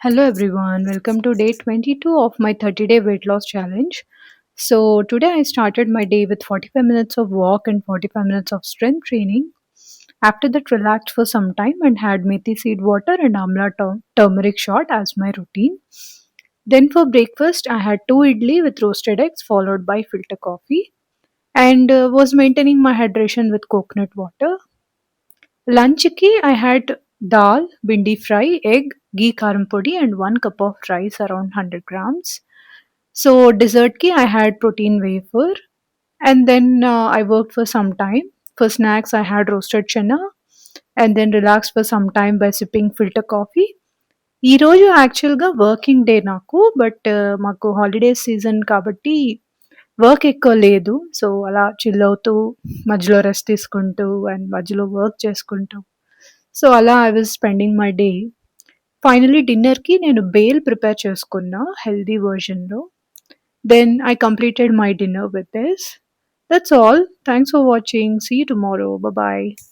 Hello everyone, welcome to day 22 of my 30-day weight loss challenge. So, today I started my day with 45 minutes of walk and 45 minutes of strength training. After that, relaxed for some time and had methi seed water and amla turmeric shot as my routine. Then, for breakfast, I had two idli with roasted eggs followed by filter coffee and was maintaining my hydration with coconut water. Lunch ki I had dal, bindi fry, egg, ghee karam podi and 1 cup of rice around 100 grams. So dessert ki I had protein wafer and then I worked for some time. For snacks I had roasted chana and then relaxed for some time by sipping filter coffee. ఈ రోజు యాక్చువల్‌గా working day నాకు. But మాకు holidays season కాబట్టి work ఎక్కువ లేదు. So, అలా chill అవుతూ, మధ్యలో రెస్ట్ తీసుకుంటూ అండ్ మధ్యలో వర్క్ చేసుకుంటూ సో, అలా I was spending my day. Finally డిన్నర్‌కి నేను బేల్ ప్రిపేర్ చేసుకున్నా హెల్తీ వెర్షన్‌లో. Then I completed my dinner with this. That's all. Thanks for watching. See you tomorrow. Bye.